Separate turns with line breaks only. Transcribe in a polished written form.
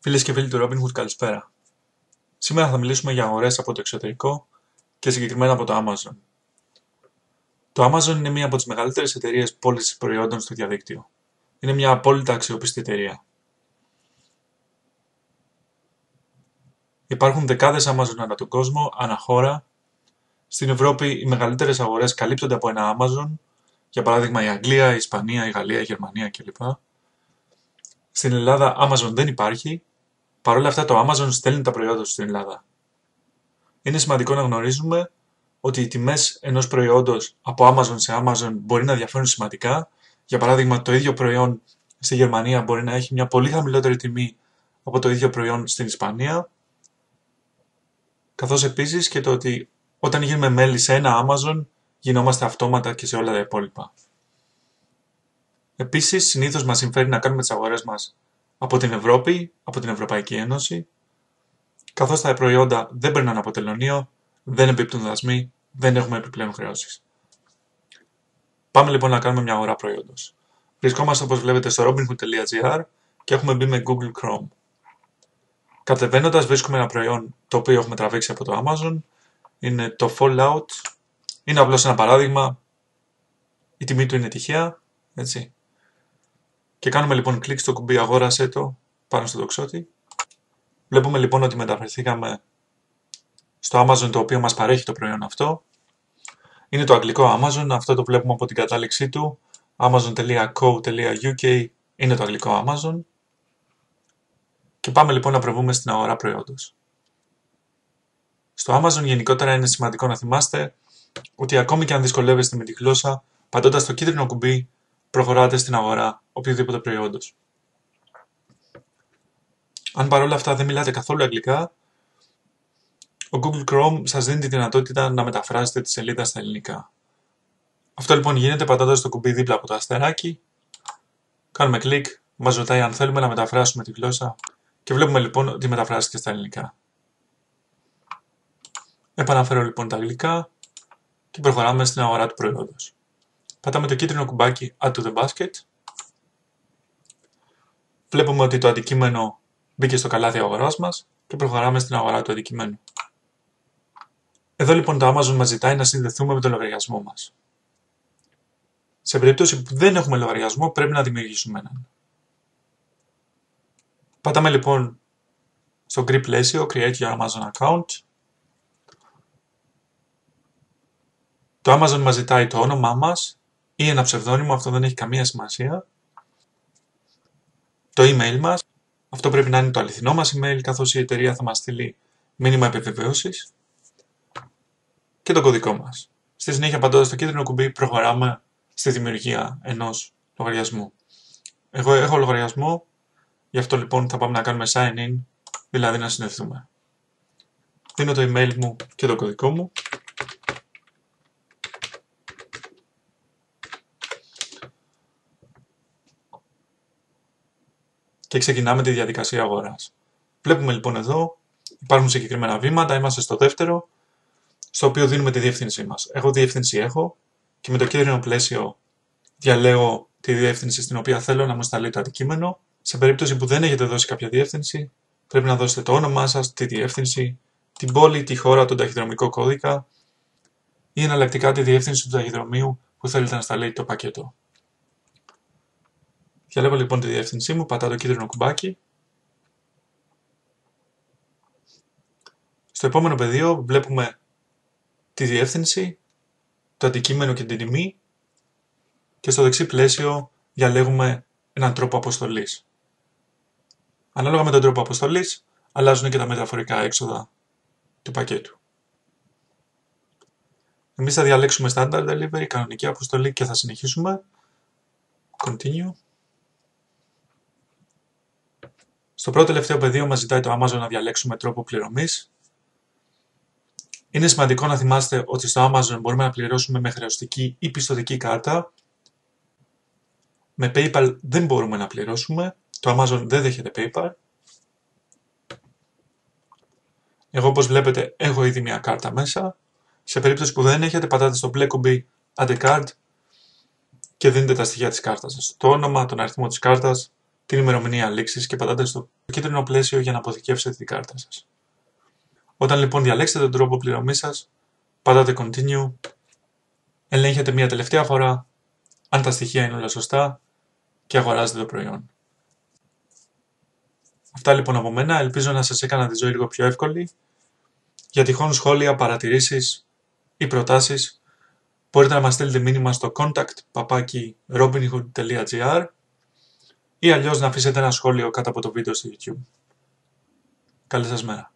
Φίλες και φίλοι του Robinhood, καλησπέρα. Σήμερα θα μιλήσουμε για αγορές από το εξωτερικό και συγκεκριμένα από το Amazon. Το Amazon είναι μία από τις μεγαλύτερες εταιρείες πώλησης προϊόντων στο διαδίκτυο. Είναι μια απόλυτα αξιόπιστη εταιρεία. Υπάρχουν δεκάδες Amazon ανά τον κόσμο, ανά χώρα. Στην Ευρώπη οι μεγαλύτερες αγορές καλύπτονται από ένα Amazon, για παράδειγμα η Αγγλία, η Ισπανία, η Γαλλία, η Γερμανία κλπ. Στην Ελλάδα Amazon δεν υπάρχει, παρόλα αυτά το Amazon στέλνει τα προϊόντα του στην Ελλάδα. Είναι σημαντικό να γνωρίζουμε ότι οι τιμές ενός προϊόντος από Amazon σε Amazon μπορεί να διαφέρουν σημαντικά. Για παράδειγμα, το ίδιο προϊόν στη Γερμανία μπορεί να έχει μια πολύ χαμηλότερη τιμή από το ίδιο προϊόν στην Ισπανία. Καθώς επίσης και το ότι όταν γίνουμε μέλη σε ένα Amazon, γινόμαστε αυτόματα και σε όλα τα υπόλοιπα. Επίσης, συνήθως μας συμφέρει να κάνουμε τις αγορές μας από την Ευρώπη, από την Ευρωπαϊκή Ένωση, καθώς τα προϊόντα δεν περνάνε από τελωνείο, δεν εμπίπτουν δασμοί, δεν έχουμε επιπλέον χρεώσεις. Πάμε λοιπόν να κάνουμε μια αγορά προϊόντος. Βρισκόμαστε όπως βλέπετε στο robinhood.gr και έχουμε μπει με Google Chrome. Κατεβαίνοντας βρίσκουμε ένα προϊόν το οποίο έχουμε τραβήξει από το Amazon. Είναι το Fallout. Είναι απλώς ένα παράδειγμα. Η τιμή του είναι τυχαία. Έτσι. Και κάνουμε λοιπόν κλικ στο κουμπί αγόρασέ το πάνω στο τοξότη. Βλέπουμε λοιπόν ότι μεταφερθήκαμε στο Amazon το οποίο μας παρέχει το προϊόν αυτό. Είναι το αγγλικό Amazon, αυτό το βλέπουμε από την κατάληξή του. amazon.co.uk είναι το αγγλικό Amazon. Και πάμε λοιπόν να προβούμε στην αγορά προϊόντος. Στο Amazon γενικότερα είναι σημαντικό να θυμάστε ότι ακόμη και αν δυσκολεύεστε με τη γλώσσα, πατώντας το κίτρινο κουμπί προχωράτε στην αγορά οποιοδήποτε προϊόντος. Αν παρόλα αυτά δεν μιλάτε καθόλου αγγλικά, ο Google Chrome σας δίνει τη δυνατότητα να μεταφράσετε τη σελίδα στα ελληνικά. Αυτό λοιπόν γίνεται πατώντας το κουμπί δίπλα από το αστεράκι, κάνουμε κλικ, μας ρωτάει αν θέλουμε να μεταφράσουμε τη γλώσσα και βλέπουμε λοιπόν ότι μεταφράστηκε στα ελληνικά. Επαναφέρω λοιπόν τα αγγλικά και προχωράμε στην αγορά του προϊόντος. Πατάμε το κίτρινο κουμπάκι Add to the basket. Βλέπουμε ότι το αντικείμενο μπήκε στο καλάθι αγοράς μας και προχωράμε στην αγορά του αντικειμένου. Εδώ λοιπόν το Amazon μας ζητάει να συνδεθούμε με τον λογαριασμό μας. Σε περίπτωση που δεν έχουμε λογαριασμό πρέπει να δημιουργήσουμε έναν. Πατάμε λοιπόν στο γκρι πλαίσιο Create your Amazon account. Το Amazon μας ζητάει το όνομά μας ή ένα ψευδόνυμο, αυτό δεν έχει καμία σημασία. Το email μας, αυτό πρέπει να είναι το αληθινό μας email καθώς η εταιρεία θα μας στείλει μήνυμα επιβεβαίωσης. Και το κωδικό μας. Στη συνέχεια πατώντας το κίτρινο κουμπί προχωράμε στη δημιουργία ενός λογαριασμού. Εγώ έχω λογαριασμό, γι' αυτό λοιπόν θα πάμε να κάνουμε sign in, δηλαδή να συνδεθούμε. Δίνω το email μου και το κωδικό μου. Και ξεκινάμε τη διαδικασία αγοράς. Βλέπουμε λοιπόν εδώ, υπάρχουν συγκεκριμένα βήματα, είμαστε στο δεύτερο, στο οποίο δίνουμε τη διεύθυνσή μας. Εγώ διεύθυνση έχω και με το κίτρινο πλαίσιο διαλέγω τη διεύθυνση στην οποία θέλω να μου σταλεί το αντικείμενο. Σε περίπτωση που δεν έχετε δώσει κάποια διεύθυνση, πρέπει να δώσετε το όνομά σας, τη διεύθυνση, την πόλη, τη χώρα, τον ταχυδρομικό κώδικα ή εναλλακτικά τη διεύθυνση του ταχυδρομείου που θέλετε να σταλεί το πακέτο. Διαλέγω λοιπόν τη διεύθυνσή μου, πατάω το κίτρινο κουμπάκι. Στο επόμενο πεδίο βλέπουμε τη διεύθυνση, το αντικείμενο και την τιμή και στο δεξί πλαίσιο διαλέγουμε έναν τρόπο αποστολής. Ανάλογα με τον τρόπο αποστολής αλλάζουν και τα μεταφορικά έξοδα του πακέτου. Εμείς θα διαλέξουμε Standard Delivery, κανονική αποστολή και θα συνεχίσουμε. Continue. Στο πρώτο τελευταίο πεδίο μας ζητάει το Amazon να διαλέξουμε τρόπο πληρωμής. Είναι σημαντικό να θυμάστε ότι στο Amazon μπορούμε να πληρώσουμε με χρεωστική ή πιστωτική κάρτα. Με PayPal δεν μπορούμε να πληρώσουμε. Το Amazon δεν δέχεται PayPal. Εγώ όπως βλέπετε έχω ήδη μια κάρτα μέσα. Σε περίπτωση που δεν έχετε πατάτε στο μπλε κουμπί Add a card και δίνετε τα στοιχεία της κάρτας σας. Το όνομα, τον αριθμό της κάρτας την ημερομηνία λήξης και πατάτε στο κίτρινο πλαίσιο για να αποθηκεύσετε την κάρτα σας. Όταν λοιπόν διαλέξετε τον τρόπο πληρωμής σας, πατάτε Continue, ελέγχετε μια τελευταία φορά αν τα στοιχεία είναι όλα σωστά και αγοράζετε το προϊόν. Αυτά λοιπόν από μένα, ελπίζω να σας έκανα τη ζωή λίγο πιο εύκολη. Για τυχόν σχόλια, παρατηρήσεις ή προτάσεις μπορείτε να μας στείλετε μήνυμα στο contact@robinhood.gr ή αλλιώς να αφήσετε ένα σχόλιο κάτω από το βίντεο στο YouTube. Καλή σας μέρα.